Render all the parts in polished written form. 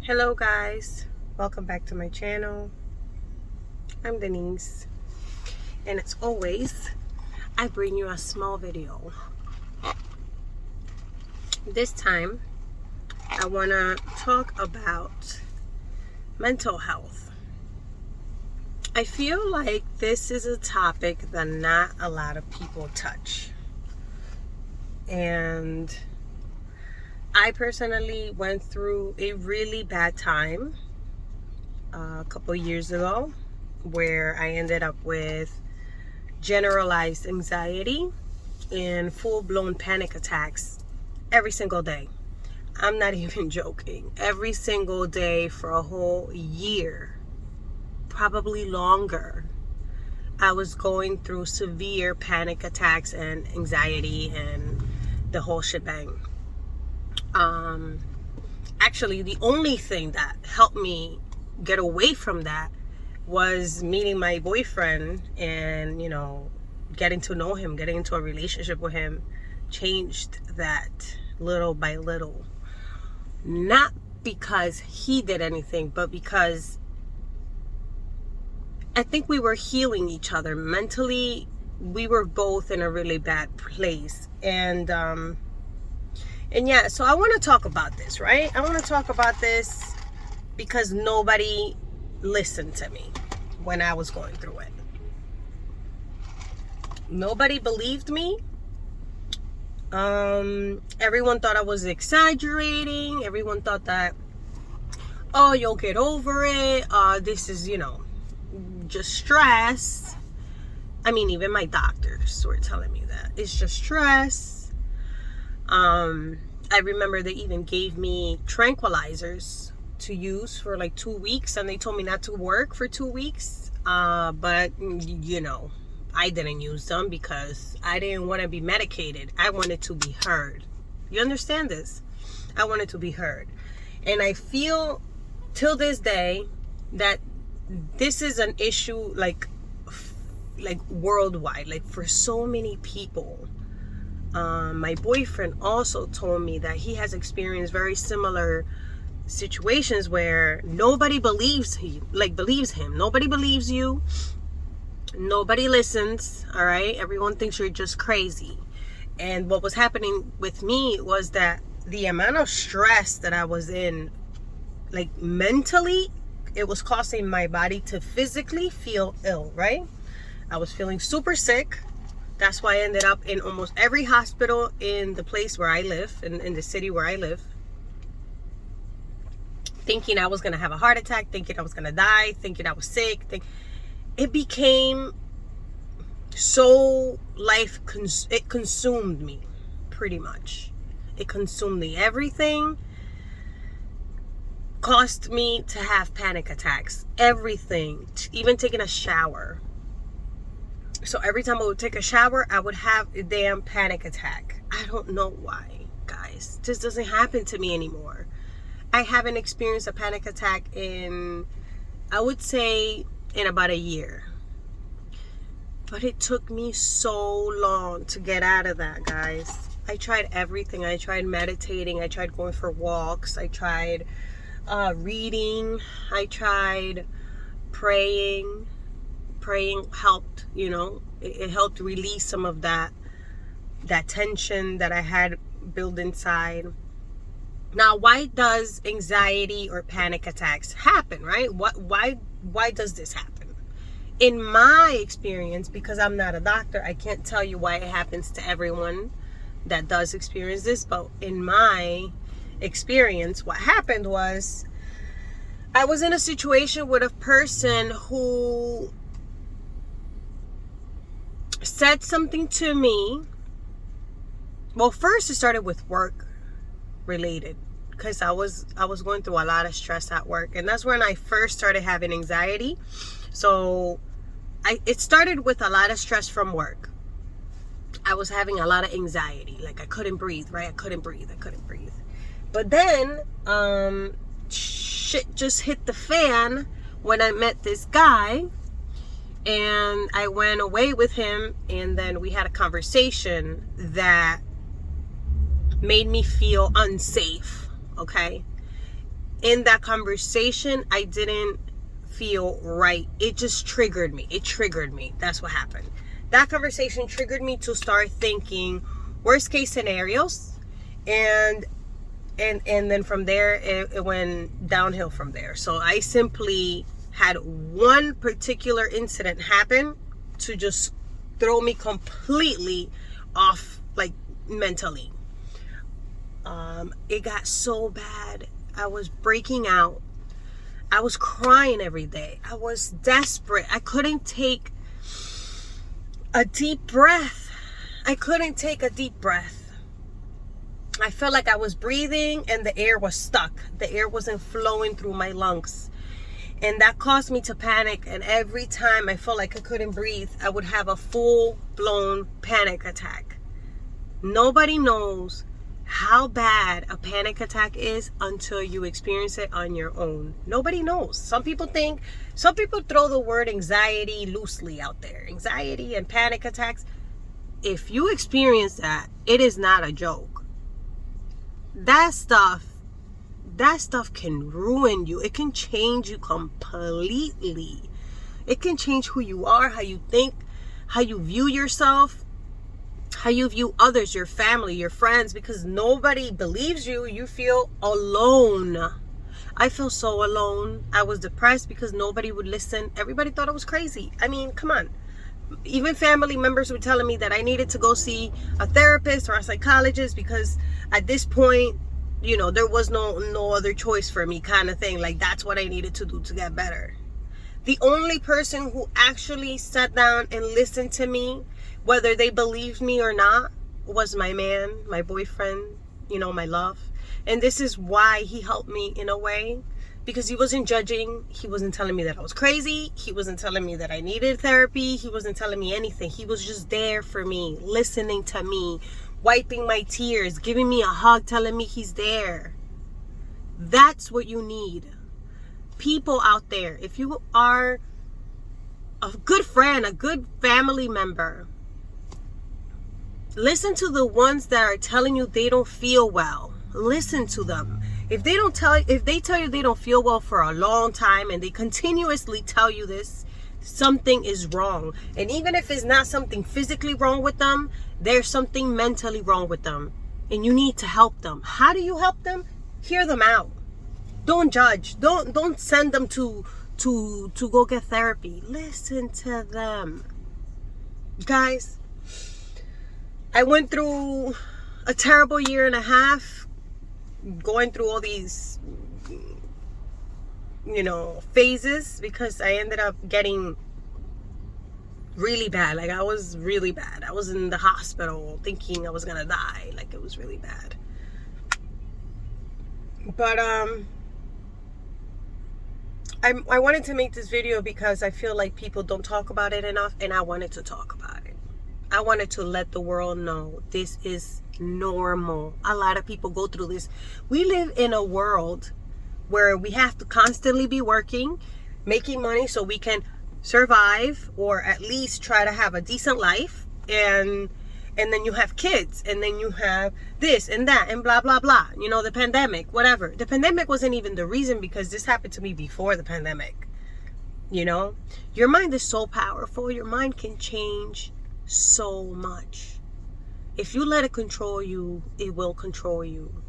Hello guys, welcome back to my channel. I'm Denise, and as always I bring you a small video. This time I want to talk about mental health. I feel like this is a topic that not a lot of people touch, and I personally went through a really bad time a couple years ago where I ended up with generalized anxiety and full-blown panic attacks every single day. I'm not even joking. Every single day for a whole year, probably longer, I was going through severe panic attacks and anxiety and the whole shebang. Actually, the only thing that helped me get away from that was meeting my boyfriend and, getting to know him, getting into a relationship with him changed that little by little. Not because he did anything, but because I think we were healing each other mentally. We were both in a really bad place. And yeah, so I want to talk about this, right? I want to talk about this because nobody listened to me when I was going through it. Nobody believed me. Everyone thought I was exaggerating. Everyone thought that, oh, you'll get over it. This is, just stress. I mean, even my doctors were telling me that. It's just stress. I remember they even gave me tranquilizers to use for like 2 weeks, and they told me not to work for 2 weeks. But I didn't use them because I didn't want to be medicated. I wanted to be heard. You understand this? I wanted to be heard. And I feel till this day that this is an issue like worldwide, like for so many people. My boyfriend also told me that he has experienced very similar situations where nobody believes him. Nobody believes you. Nobody listens. All right. Everyone thinks you're just crazy. And what was happening with me was that the amount of stress that I was in, like mentally, it was causing my body to physically feel ill, right? I was feeling super sick. That's why I ended up in almost every hospital in the place where I live, in the city where I live. Thinking I was going to have a heart attack, thinking I was going to die, thinking I was sick. It became so it consumed me, pretty much. It consumed me. Everything caused me to have panic attacks. Everything, even taking a shower. So every time I would take a shower, I would have a damn panic attack. I don't know why, guys. This doesn't happen to me anymore. I haven't experienced a panic attack in, I would say, in about a year. But it took me so long to get out of that, guys. I tried everything. I tried meditating. I tried going for walks. I tried reading. I tried praying. Praying helped, it helped release some of that tension that I had built inside. Now, why does anxiety or panic attacks happen, right? Why does this happen? In my experience, because I'm not a doctor, I can't tell you why it happens to everyone that does experience this, but in my experience, what happened was I was in a situation with a person who said something to me. Well, first it started with work related, because I was going through a lot of stress at work, and that's when I first started having anxiety. So it started with a lot of stress from work. I was having a lot of anxiety, like I couldn't breathe, right? I couldn't breathe. But then shit just hit the fan when I met this guy. And I went away with him, and then we had a conversation that made me feel unsafe, okay? in that conversation, I didn't feel right. It just triggered me. It triggered me. That's what happened. That conversation triggered me to start thinking worst case scenarios, and then from there it went downhill from there. So I simply had one particular incident happen to just throw me completely off, like, mentally. It got so bad. I was breaking out. I was crying every day. I was desperate. I couldn't take a deep breath. I couldn't take a deep breath. I felt like I was breathing and the air was stuck. The air wasn't flowing through my lungs. And that caused me to panic. And every time I felt like I couldn't breathe, I would have a full-blown panic attack. Nobody knows how bad a panic attack is until you experience it on your own. Nobody knows. Some people throw the word anxiety loosely out there. Anxiety and panic attacks. If you experience that, it is not a joke. That stuff can ruin you. It can change you completely. It can change who you are, how you think, how you view yourself, how you view others, your family, your friends, because nobody believes you. You feel alone. I feel so alone. I was depressed because nobody would listen. Everybody thought I was crazy. I mean, come on. Even family members were telling me that I needed to go see a therapist or a psychologist because at this point, you know, there was no other choice for me, kind of thing. Like, that's what I needed to do to get better. The only person who actually sat down and listened to me, whether they believed me or not, was my man, my boyfriend, you know, my love. And this is why he helped me in a way, because he wasn't judging. He wasn't telling me that I was crazy. He wasn't telling me that I needed therapy. He wasn't telling me anything. He was just there for me, listening to me, wiping my tears, giving me a hug, telling me he's there. That's what you need. People out there, if you are a good friend, a good family member, listen to the ones that are telling you they don't feel well. Listen to them. If they tell you they don't feel well for a long time and they continuously tell you this, something is wrong. And even if it's not something physically wrong with them, there's something mentally wrong with them. And you need to help them. How do you help them? Hear them out. Don't judge. Don't send them to go get therapy. Listen to them. Guys, I went through a terrible year and a half, going through all these, you know, phases, because I ended up getting really bad. Like, I was really bad. I was in the hospital thinking I was gonna die. Like, it was really bad. But I wanted to make this video because I feel like people don't talk about it enough, and I wanted to talk about it. I wanted to let the world know this is normal. A lot of people go through this. We live in a world where we have to constantly be working, making money so we can survive, or at least try to have a decent life, and then you have kids, and then you have this and that and blah blah blah, you know, the pandemic, whatever. The pandemic wasn't even the reason, because this happened to me before the pandemic. You know, your mind is so powerful. Your mind can change so much. If you let it control you, it will control you.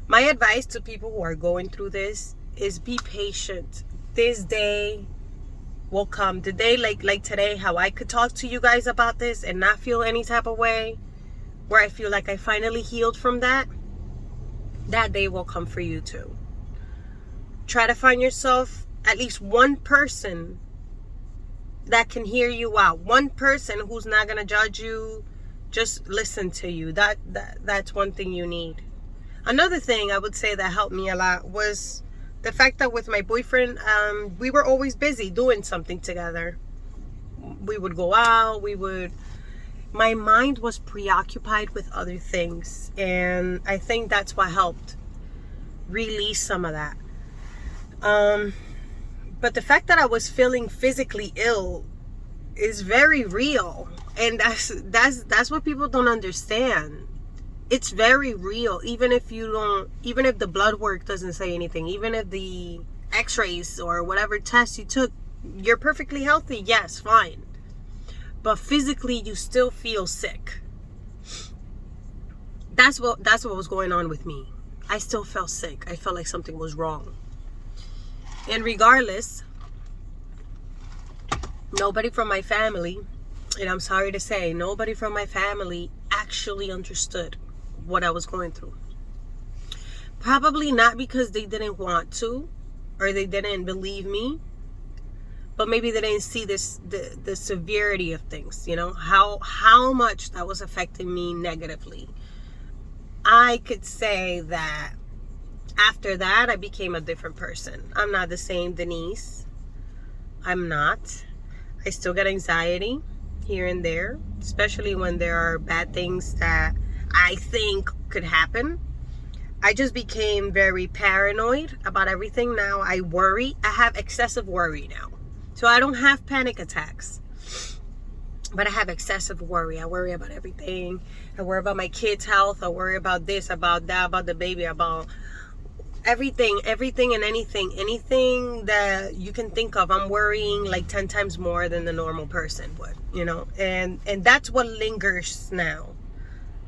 My advice to people who are going through this is be patient. This day will come. The day like today, how I could talk to you guys about this and not feel any type of way, where I feel like I finally healed from that day will come for you too. Try to find yourself at least one person that can hear you out. One person who's not gonna judge you, just listen to you. That's one thing you need. Another thing I would say that helped me a lot was the fact that with my boyfriend, we were always busy doing something together. We would go out, my mind was preoccupied with other things, and I think that's what helped release some of that. But the fact that I was feeling physically ill is very real, and that's what people don't understand. It's very real. Even if the blood work doesn't say anything, even if the x-rays or whatever test you took, you're perfectly healthy, yes, fine. But physically, you still feel sick. That's what was going on with me. I still felt sick. I felt like something was wrong. And regardless, nobody from my family, and I'm sorry to say, nobody from my family actually understood what I was going through. Probably not because they didn't want to, or they didn't believe me, but maybe they didn't see the severity of things, how much that was affecting me negatively. I could say that after that, I became a different person. I'm not the same Denise. I'm not. I still get anxiety here and there, especially when there are bad things that I think could happen. I just became very paranoid about everything now. I worry. I have excessive worry now. So I don't have panic attacks, but I have excessive worry. I worry about everything. I worry about my kids' health. I worry about this, about that, about the baby, about everything and anything that you can think of. I'm worrying like 10 times more than the normal person would, and that's what lingers now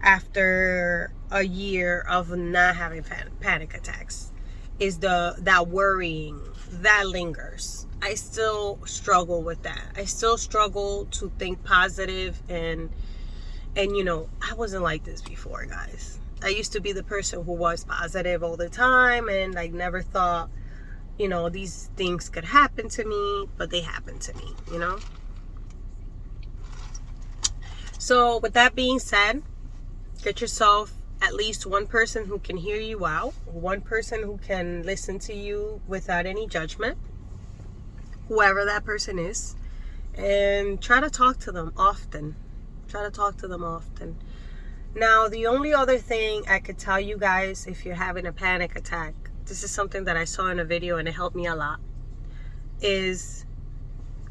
after a year of not having panic attacks, is that worrying that lingers. I still struggle with that. I still struggle to think positive, and I wasn't like this before, guys. I used to be the person who was positive all the time, and I never thought, these things could happen to me, but they happened to me, So with that being said, get yourself at least one person who can hear you out, one person who can listen to you without any judgment, whoever that person is, and try to talk to them often. Now, the only other thing I could tell you guys, if you're having a panic attack, this is something that I saw in a video and it helped me a lot, is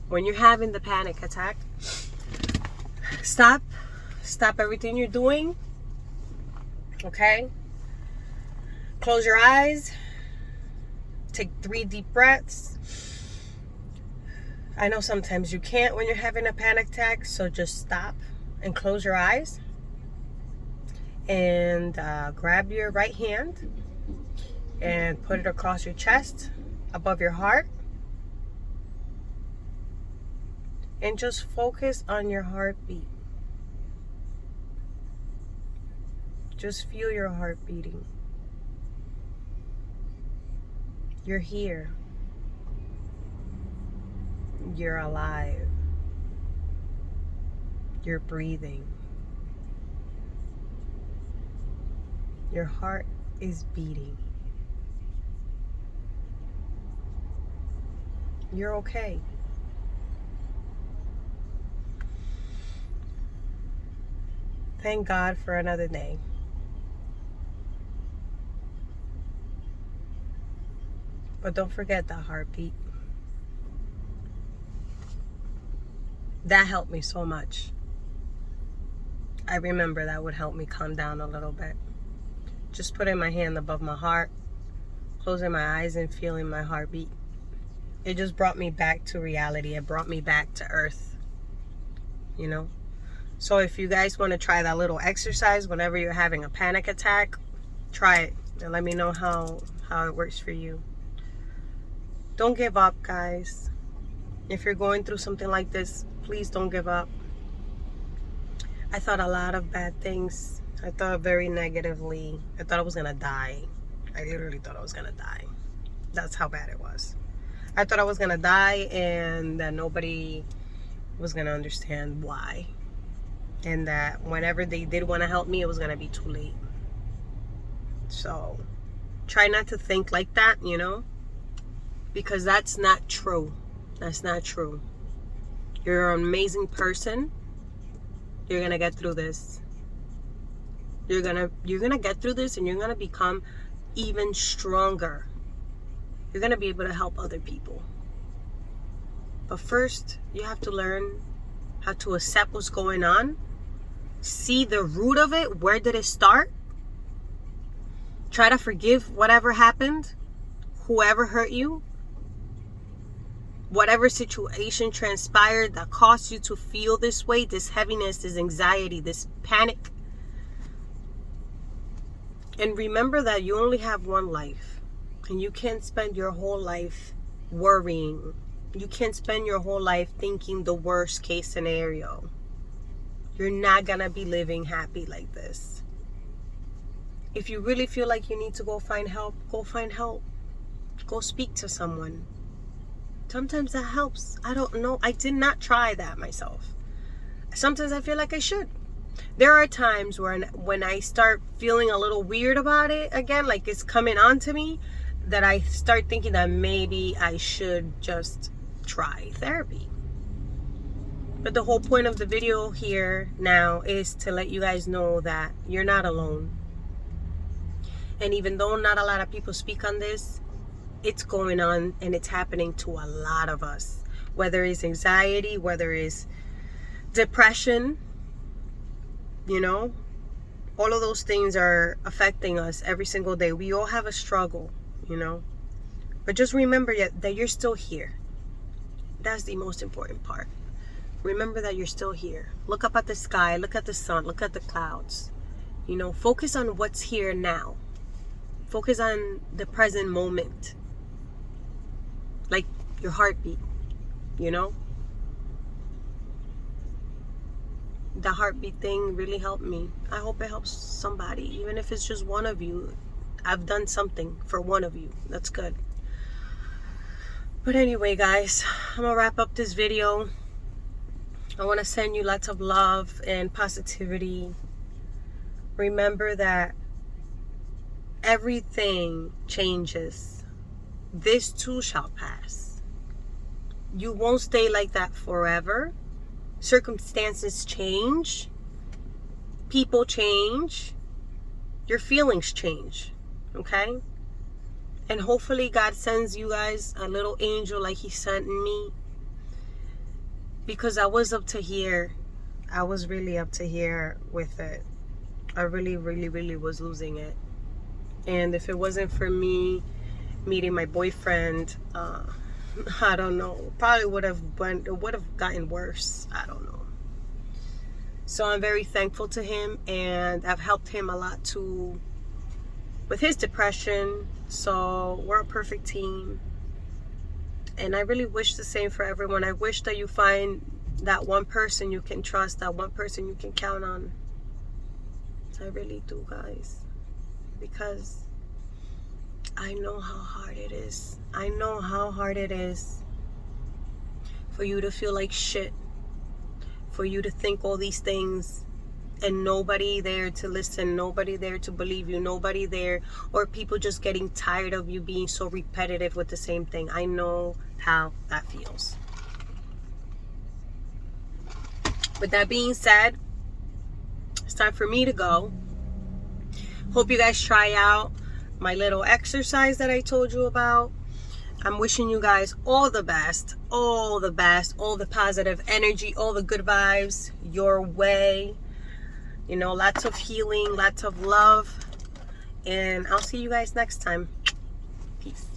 when you're having the panic attack, stop everything you're doing, okay? Close your eyes, take 3 deep breaths. I know sometimes you can't when you're having a panic attack, so just stop and close your eyes, and grab your right hand and put it across your chest above your heart, and just focus on your heartbeat. Just feel your heart beating. You're here. You're alive. You're breathing. Your heart is beating. You're okay. Thank God for another day. But don't forget that heartbeat. That helped me so much. I remember that would help me calm down a little bit. Just putting my hand above my heart, closing my eyes and feeling my heartbeat. It just brought me back to reality. It brought me back to earth. So if you guys want to try that little exercise whenever you're having a panic attack, try it and let me know how it works for you. Don't give up, guys. If you're going through something like this, please don't give up. I thought a lot of bad things. I thought very negatively. I thought I was going to die. I literally thought I was going to die. That's how bad it was. I thought I was going to die and that nobody was going to understand why. And that whenever they did want to help me, it was going to be too late. So try not to think like that, because that's not true. That's not true. You're an amazing person. You're going to get through this. You're going to get through this, and you're going to become even stronger. You're going to be able to help other people. But first, you have to learn how to accept what's going on. See the root of it. Where did it start? Try to forgive whatever happened, whoever hurt you, whatever situation transpired that caused you to feel this way, this heaviness, this anxiety, this panic. And remember that you only have one life, and you can't spend your whole life worrying. You can't spend your whole life thinking the worst case scenario. You're not gonna be living happy like this. If you really feel like you need to go find help, go find help. Go speak to someone. Sometimes that helps. I don't know. I did not try that myself. Sometimes I feel like I should. There are times when I start feeling a little weird about it again, like it's coming on to me, that I start thinking that maybe I should just try therapy. But the whole point of the video here now is to let you guys know that you're not alone. And even though not a lot of people speak on this, it's going on and it's happening to a lot of us. Whether it's anxiety, whether it's depression, you know, all of those things are affecting us every single day. We all have a struggle, you know. But just remember that you're still here. That's the most important part. Remember that you're still here. Look up at the sky, look at the sun, look at the clouds. You know, focus on what's here now. Focus on the present moment. Like your heartbeat, you know? The heartbeat thing really helped me. I hope it helps somebody. Even if it's just one of you. I've done something for one of you. That's good. But anyway, guys, I'm going to wrap up this video. I want to send you lots of love and positivity. Remember that everything changes. This too shall pass. You won't stay like that forever. Circumstances change. People change. Your feelings change. Okay? And hopefully God sends you guys a little angel like he sent me. Because I was up to here. I was really up to here with it. I really was losing it. And if it wasn't for me meeting my boyfriend, I don't know, probably would have gotten worse. I don't know. So I'm very thankful to him, and I've helped him a lot too with his depression. So we're a perfect team, and I really wish the same for everyone. I wish that you find that one person you can trust, that one person you can count on. I really do, guys, because I know how hard it is. I know how hard it is for you to feel like shit, for you to think all these things, and nobody there to listen, nobody there to believe you, nobody there, or people just getting tired of you being so repetitive with the same thing. I know how that feels. With that being said, it's time for me to go. Hope you guys try out my little exercise that I told you about. I'm wishing you guys all the best, all the best, all the positive energy, all the good vibes your way. You know, lots of healing, lots of love. And I'll see you guys next time. Peace.